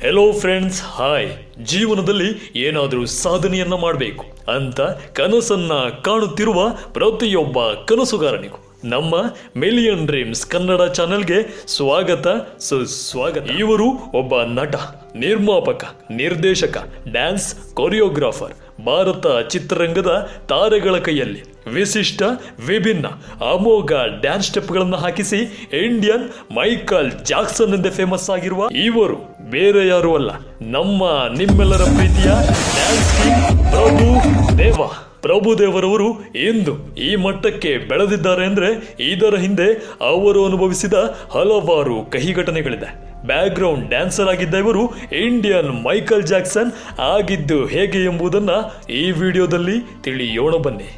Hello friends, hi. ಜೀವನದಲ್ಲಿ ಏನಾದರೂ ಸಾಧನೆಯನ್ನ ಮಾಡಬೇಕು ಅಂತ ಕನಸನ್ನ ಕಾಣುತ್ತಿರುವ ಪ್ರತಿಯೊಬ್ಬ ಕನಸುಗಾರನಿಗೂ ನಮ್ಮ ಮಿಲಿಯನ್ ಡ್ರೀಮ್ಸ್ ಕನ್ನಡ ಚಾನೆಲ್ಗೆ ಸ್ವಾಗತ, ಸುಸ್ವಾಗತ. ಇವರು ಒಬ್ಬ ನಟ, ನಿರ್ಮಾಪಕ, ನಿರ್ದೇಶಕ, ಡ್ಯಾನ್ಸ್ ಕೊರಿಯೋಗ್ರಾಫರ್. ಭಾರತ ಚಿತ್ರರಂಗದ ತಾರೆಗಳ ಕೈಯಲ್ಲಿ ವಿಶಿಷ್ಟ, ವಿಭಿನ್ನ, ಅಮೋಘ ಡ್ಯಾನ್ಸ್ ಸ್ಟೆಪ್ಗಳನ್ನು ಹಾಕಿಸಿ ಇಂಡಿಯನ್ ಮೈಕಲ್ ಜಾಕ್ಸನ್ ಎಂದೇ ಫೇಮಸ್ ಆಗಿರುವ ಇವರು ಬೇರೆ ಯಾರು ಅಲ್ಲ, ನಿಮ್ಮೆಲ್ಲರ ಪ್ರೀತಿಯ ಡ್ಯಾನ್ಸ್ ಕಿಂಗ್ ಪ್ರಭುದೇವರವರು. ಇಂದು ಈ ಮಟ್ಟಕ್ಕೆ ಬೆಳೆದಿದ್ದಾರೆ ಅಂದ್ರೆ ಇದರ ಹಿಂದೆ ಅವರು ಅನುಭವಿಸಿದ ಹಲವಾರು ಕಹಿ ಘಟನೆಗಳಿದೆ. ಬ್ಯಾಕ್ಗ್ರೌಂಡ್ ಡ್ಯಾನ್ಸರ್ ಆಗಿದ್ದ ಇವರು ಇಂಡಿಯನ್ ಮೈಕಲ್ ಜಾಕ್ಸನ್ ಆಗಿದ್ದು ಹೇಗೆ ಎಂಬುದನ್ನ ಈ ವಿಡಿಯೋದಲ್ಲಿ ತಿಳಿಯೋಣ ಬನ್ನಿ.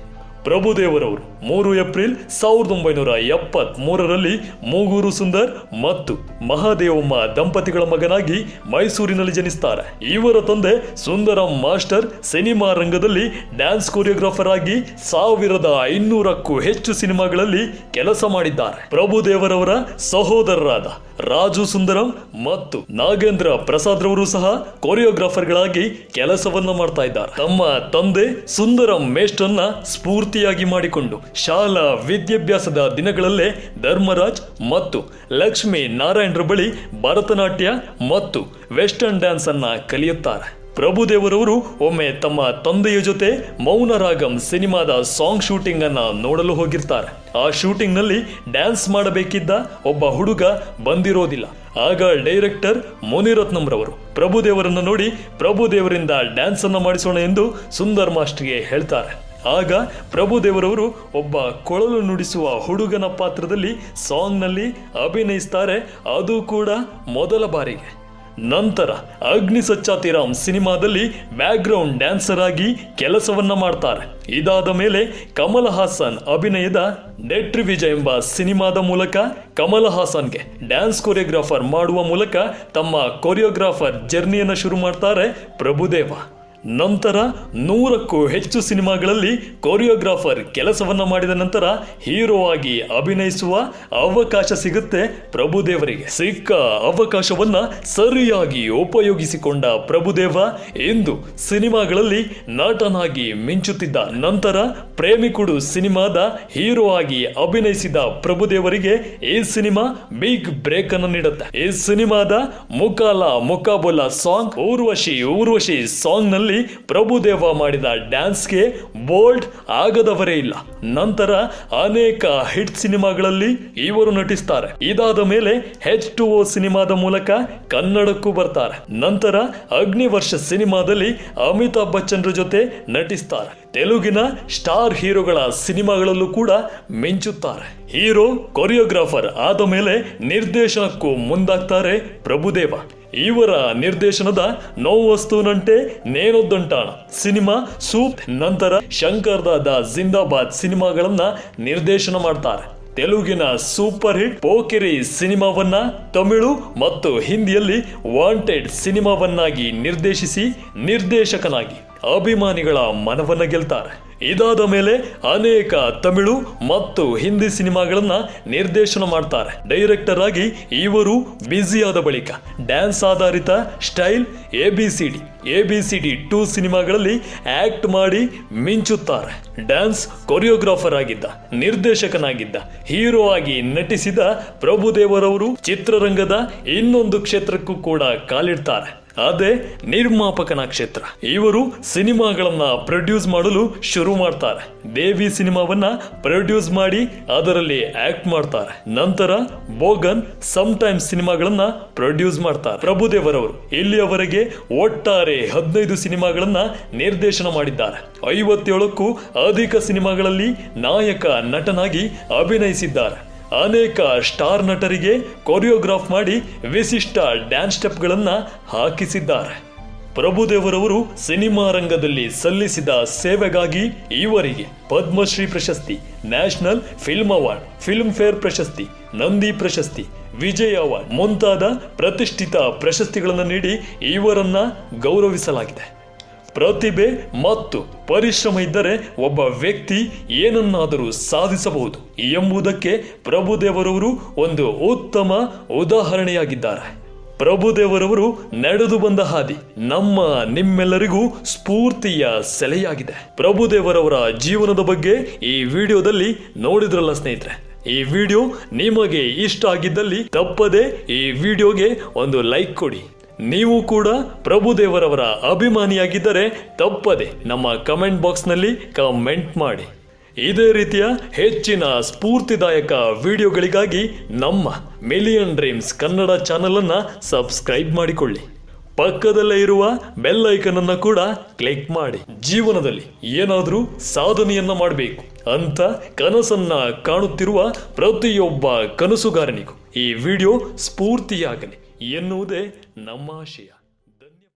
ಪ್ರಭುದೇವರವರು 3 ಏಪ್ರಿಲ್ 1973ರಲ್ಲಿ ಮೂಗೂರು ಸುಂದರ್ ಮತ್ತು ಮಹಾದೇವಮ್ಮ ದಂಪತಿಗಳ ಮಗನಾಗಿ ಮೈಸೂರಿನಲ್ಲಿ ಜನಿಸ್ತಾರೆ. ಇವರ ತಂದೆ ಸುಂದರಂ ಮಾಸ್ಟರ್ ಸಿನಿಮಾ ರಂಗದಲ್ಲಿ ಡ್ಯಾನ್ಸ್ ಕೊರಿಯೋಗ್ರಾಫರ್ ಆಗಿ 1500ಕ್ಕೂ ಹೆಚ್ಚು ಸಿನಿಮಾಗಳಲ್ಲಿ ಕೆಲಸ ಮಾಡಿದ್ದಾರೆ. ಪ್ರಭುದೇವರವರ ಸಹೋದರರಾದ ರಾಜು ಸುಂದರಂ ಮತ್ತು ನಾಗೇಂದ್ರ ಪ್ರಸಾದ್ ರವರು ಸಹ ಕೊರಿಯೋಗ್ರಾಫರ್ಗಳಾಗಿ ಕೆಲಸವನ್ನ ಮಾಡ್ತಾ ಇದ್ದಾರೆ. ತಮ್ಮ ತಂದೆ ಸುಂದರಂ ಮೇಷ್ಟ್ರನ್ನ ಸ್ಫೂರ್ತಿಯಾಗಿ ಮಾಡಿಕೊಂಡು ಶಾಲಾ ವಿದ್ಯಾಭ್ಯಾಸದ ದಿನಗಳಲ್ಲೇ ಧರ್ಮರಾಜ್ ಮತ್ತು ಲಕ್ಷ್ಮೀ ನಾರಾಯಣರ ಬಳಿ ಭರತನಾಟ್ಯ ಮತ್ತು ವೆಸ್ಟರ್ನ್ ಡ್ಯಾನ್ಸ್ ಅನ್ನ ಕಲಿಯುತ್ತಾರೆ. ಪ್ರಭುದೇವರವರು ಒಮ್ಮೆ ತಮ್ಮ ತಂದೆಯ ಜೊತೆ ಮೌನರಾಗಂ ಸಿನಿಮಾದ ಸಾಂಗ್ ಶೂಟಿಂಗ್ ಅನ್ನ ನೋಡಲು ಹೋಗಿರ್ತಾರೆ. ಆ ಶೂಟಿಂಗ್ ನಲ್ಲಿ ಡ್ಯಾನ್ಸ್ ಮಾಡಬೇಕಿದ್ದ ಒಬ್ಬ ಹುಡುಗ ಬಂದಿರೋದಿಲ್ಲ. ಆಗ ಡೈರೆಕ್ಟರ್ ಮುನಿರತ್ನಂ ರವರು ಪ್ರಭುದೇವರನ್ನ ನೋಡಿ ಪ್ರಭುದೇವರಿಂದ ಡ್ಯಾನ್ಸ್ ಅನ್ನ ಮಾಡಿಸೋಣ ಎಂದು ಸುಂದರ್ ಮಾಸ್ಟರ್ಗೆ ಹೇಳ್ತಾರೆ. ಆಗ ಪ್ರಭುದೇವರವರು ಒಬ್ಬ ಕೊಳಲು ನುಡಿಸುವ ಹುಡುಗನ ಪಾತ್ರದಲ್ಲಿ ಸಾಂಗ್ ನಲ್ಲಿ ಅಭಿನಯಿಸ್ತಾರೆ, ಅದು ಕೂಡ ಮೊದಲ ಬಾರಿಗೆ. ನಂತರ ಅಗ್ನಿ ಸಚ್ಚಾತಿರಾಮ್ ಸಿನಿಮಾದಲ್ಲಿ ಬ್ಯಾಕ್ಗ್ರೌಂಡ್ ಡ್ಯಾನ್ಸರ್ ಆಗಿ ಕೆಲಸವನ್ನ ಮಾಡ್ತಾರೆ. ಇದಾದ ಮೇಲೆ ಕಮಲ್ ಹಾಸನ್ ಅಭಿನಯದ ನೆಟ್ರಿ ವಿಜಯ್ ಎಂಬ ಸಿನಿಮಾದ ಮೂಲಕ ಕಮಲ್ ಹಾಸನ್ಗೆ ಡ್ಯಾನ್ಸ್ ಕೊರಿಯೋಗ್ರಾಫರ್ ಮಾಡುವ ಮೂಲಕ ತಮ್ಮ ಕೊರಿಯೋಗ್ರಾಫರ್ ಜರ್ನಿಯನ್ನು ಶುರು ಮಾಡ್ತಾರೆ ಪ್ರಭುದೇವ. ನಂತರ 100ಕ್ಕೂ ಹೆಚ್ಚು ಸಿನಿಮಾಗಳಲ್ಲಿ ಕೊರಿಯೋಗ್ರಾಫರ್ ಕೆಲಸವನ್ನ ಮಾಡಿದ ನಂತರ ಹೀರೋ ಆಗಿ ಅಭಿನಯಿಸುವ ಅವಕಾಶ ಸಿಗುತ್ತೆ ಪ್ರಭುದೇವರಿಗೆ. ಸಿಕ್ಕ ಅವಕಾಶವನ್ನ ಸರಿಯಾಗಿ ಉಪಯೋಗಿಸಿಕೊಂಡ ಪ್ರಭುದೇವ ಇಂದು ಸಿನಿಮಾಗಳಲ್ಲಿ ನಟನಾಗಿ ಮಿಂಚುತ್ತಿದ್ದ. ನಂತರ ಪ್ರೇಮಿಕುಡು ಸಿನಿಮಾದ ಹೀರೋ ಆಗಿ ಅಭಿನಯಿಸಿದ ಪ್ರಭುದೇವರಿಗೆ ಈ ಸಿನಿಮಾ ಬಿಗ್ ಬ್ರೇಕ್ ಅನ್ನು ನೀಡುತ್ತೆ. ಈ ಸಿನಿಮಾದ ಮುಕಾಲ ಮುಕಾಬೊಲ ಸಾಂಗ್ ಊರ್ವಶಿ ಸಾಂಗ್ ನಲ್ಲಿ ಪ್ರಭುದೇವ ಮಾಡಿದ ಡ್ಯಾನ್ಸ್ಗೆ ಬೋಲ್ಡ್ ಆಗದವರೇ ಇಲ್ಲ. ನಂತರ ಅನೇಕ ಹಿಟ್ ಸಿನಿಮಾಗಳಲ್ಲಿ ಇವರು ನಟಿಸ್ತಾರೆ. ಇದಾದ ಮೇಲೆ H2O ಸಿನಿಮಾದ ಮೂಲಕ ಕನ್ನಡಕ್ಕೂ ಬರ್ತಾರೆ. ನಂತರ ಅಗ್ನಿವರ್ಷ ಸಿನಿಮಾದಲ್ಲಿ ಅಮಿತಾಬ್ ಬಚ್ಚನ್ ಜೊತೆ ನಟಿಸ್ತಾರೆ. ತೆಲುಗಿನ ಸ್ಟಾರ್ ಹೀರೋಗಳ ಸಿನಿಮಾಗಳಲ್ಲೂ ಕೂಡ ಮಿಂಚುತ್ತಾರೆ. ಹೀರೋ ಕೊರಿಯೋಗ್ರಾಫರ್ ಆದ ಮೇಲೆ ನಿರ್ದೇಶನಕ್ಕೂ ಮುಂದಾಗ್ತಾರೆ ಪ್ರಭುದೇವ. ಇವರ ನಿರ್ದೇಶನದ ನೋವಸ್ತುನಂಟೆ ನೇನೊದ್ದಂಟಾಣ ಸಿನಿಮಾ ಸೂಪ್, ನಂತರ ಶಂಕರ್ ದಾದಾ ಜಿಂದಾಬಾದ್ ಸಿನಿಮಾಗಳನ್ನ ನಿರ್ದೇಶನ ಮಾಡ್ತಾರೆ. ತೆಲುಗಿನ ಸೂಪರ್ ಹಿಟ್ ಪೋಕಿರಿ ಸಿನಿಮಾವನ್ನ ತಮಿಳು ಮತ್ತು ಹಿಂದಿಯಲ್ಲಿ ವಾಂಟೆಡ್ ಸಿನಿಮಾವನ್ನಾಗಿ ನಿರ್ದೇಶಿಸಿ ನಿರ್ದೇಶಕನಾಗಿ ಅಭಿಮಾನಿಗಳ ಮನವನ್ನ ಗೆಲ್ತಾರೆ. ಇದಾದ ಮೇಲೆ ಅನೇಕ ತಮಿಳು ಮತ್ತು ಹಿಂದಿ ಸಿನಿಮಾಗಳನ್ನ ನಿರ್ದೇಶನ ಮಾಡ್ತಾರೆ. ಡೈರೆಕ್ಟರ್ ಆಗಿ ಇವರು ಬ್ಯುಸಿಯಾದ ಬಳಿಕ ಡ್ಯಾನ್ಸ್ ಆಧಾರಿತ ಸ್ಟೈಲ್ ABCD 2 ಸಿನಿಮಾಗಳಲ್ಲಿ ಆಕ್ಟ್ ಮಾಡಿ ಮಿಂಚುತ್ತಾರೆ. ಡ್ಯಾನ್ಸ್ ಕೊರಿಯೋಗ್ರಾಫರ್ ಆಗಿದ್ದ, ನಿರ್ದೇಶಕನಾಗಿದ್ದ, ಹೀರೋ ಆಗಿ ನಟಿಸಿದ ಪ್ರಭುದೇವರವರು ಚಿತ್ರರಂಗದ ಇನ್ನೊಂದು ಕ್ಷೇತ್ರಕ್ಕೂ ಕೂಡ ಕಾಲಿಡ್ತಾರೆ. ಅದೇ ನಿರ್ಮಾಪಕನ ಕ್ಷೇತ್ರ. ಇವರು ಸಿನಿಮಾಗಳನ್ನ ಪ್ರೊಡ್ಯೂಸ್ ಮಾಡಲು ಶುರು ಮಾಡ್ತಾರೆ. ದೇವಿ ಸಿನಿಮಾವನ್ನ ಪ್ರೊಡ್ಯೂಸ್ ಮಾಡಿ ಅದರಲ್ಲಿ ಆಕ್ಟ್ ಮಾಡ್ತಾರೆ. ನಂತರ ಬೋಗನ್ ಟೈಮ್ಸ್ ಸಿನಿಮಾಗಳನ್ನ ಪ್ರೊಡ್ಯೂಸ್ ಮಾಡ್ತಾರೆ. ಪ್ರಭುದೇವರವರು ಇಲ್ಲಿಯವರೆಗೆ ಒಟ್ಟಾರೆ 15 ಸಿನಿಮಾಗಳನ್ನ ನಿರ್ದೇಶನ ಮಾಡಿದ್ದಾರೆ. 57ಕ್ಕೂ ಅಧಿಕ ಸಿನಿಮಾಗಳಲ್ಲಿ ನಾಯಕ ನಟನಾಗಿ ಅಭಿನಯಿಸಿದ್ದಾರೆ. ಅನೇಕ ಸ್ಟಾರ್ ನಟರಿಗೆ ಕೊರಿಯೋಗ್ರಾಫ್ ಮಾಡಿ ವಿಶಿಷ್ಟ ಡ್ಯಾನ್ಸ್ ಸ್ಟೆಪ್ಗಳನ್ನು ಹಾಕಿಸಿದ್ದಾರೆ. ಪ್ರಭುದೇವರವರು ಸಿನಿಮಾ ರಂಗದಲ್ಲಿ ಸಲ್ಲಿಸಿದ ಸೇವೆಗಾಗಿ ಇವರಿಗೆ ಪದ್ಮಶ್ರೀ ಪ್ರಶಸ್ತಿ, national film award, film fair ಪ್ರಶಸ್ತಿ, ನಂದಿ ಪ್ರಶಸ್ತಿ, ವಿಜಯ್ ಅವಾರ್ಡ್ ಮುಂತಾದ ಪ್ರತಿಷ್ಠಿತ ಪ್ರಶಸ್ತಿಗಳನ್ನು ನೀಡಿ ಇವರನ್ನ ಗೌರವಿಸಲಾಗಿದೆ. ಪ್ರತಿಭೆ ಮತ್ತು ಪರಿಶ್ರಮ ಇದ್ದರೆ ಒಬ್ಬ ವ್ಯಕ್ತಿ ಏನನ್ನಾದರೂ ಸಾಧಿಸಬಹುದು ಎಂಬುದಕ್ಕೆ ಪ್ರಭುದೇವರವರು ಒಂದು ಉತ್ತಮ ಉದಾಹರಣೆಯಾಗಿದ್ದಾರೆ. ಪ್ರಭುದೇವರವರು ನಡೆದು ಬಂದ ಹಾದಿ ನಿಮ್ಮೆಲ್ಲರಿಗೂ ಸ್ಫೂರ್ತಿಯ ಸೆಲೆಯಾಗಿದೆ. ಪ್ರಭುದೇವರವರ ಜೀವನದ ಬಗ್ಗೆ ಈ ವಿಡಿಯೋದಲ್ಲಿ ನೋಡಿದ್ರಲ್ಲ ಸ್ನೇಹಿತರೆ. ಈ ವಿಡಿಯೋ ನಿಮಗೆ ಇಷ್ಟ ಆಗಿದ್ದಲ್ಲಿ ತಪ್ಪದೆ ಈ ವಿಡಿಯೋಗೆ ಒಂದು ಲೈಕ್ ಕೊಡಿ. ನೀವು ಕೂಡ ಪ್ರಭುದೇವರವರ ಅಭಿಮಾನಿಯಾಗಿದ್ದರೆ ತಪ್ಪದೆ ನಮ್ಮ ಕಮೆಂಟ್ ಬಾಕ್ಸ್ನಲ್ಲಿ ಕಮೆಂಟ್ ಮಾಡಿ. ಇದೇ ರೀತಿಯ ಹೆಚ್ಚಿನ ಸ್ಫೂರ್ತಿದಾಯಕ ವಿಡಿಯೋಗಳಿಗಾಗಿ ನಮ್ಮ ಮಿಲಿಯನ್ ಡ್ರೀಮ್ಸ್ ಕನ್ನಡ ಚಾನಲ್ ಅನ್ನ ಸಬ್ಸ್ಕ್ರೈಬ್ ಮಾಡಿಕೊಳ್ಳಿ. ಪಕ್ಕದಲ್ಲೇ ಇರುವ ಬೆಲ್ ಐಕನ್ ಅನ್ನು ಕೂಡ ಕ್ಲಿಕ್ ಮಾಡಿ. ಜೀವನದಲ್ಲಿ ಏನಾದರೂ ಸಾಧನೆಯನ್ನ ಮಾಡಬೇಕು ಅಂತ ಕನಸನ್ನ ಕಾಣುತ್ತಿರುವ ಪ್ರತಿಯೊಬ್ಬ ಕನಸುಗಾರನಿಗೂ ಈ ವಿಡಿಯೋ ಸ್ಫೂರ್ತಿಯಾಗಲಿ ಎನ್ನುವುದೇ ನಮ್ಮ ಆಶಯ.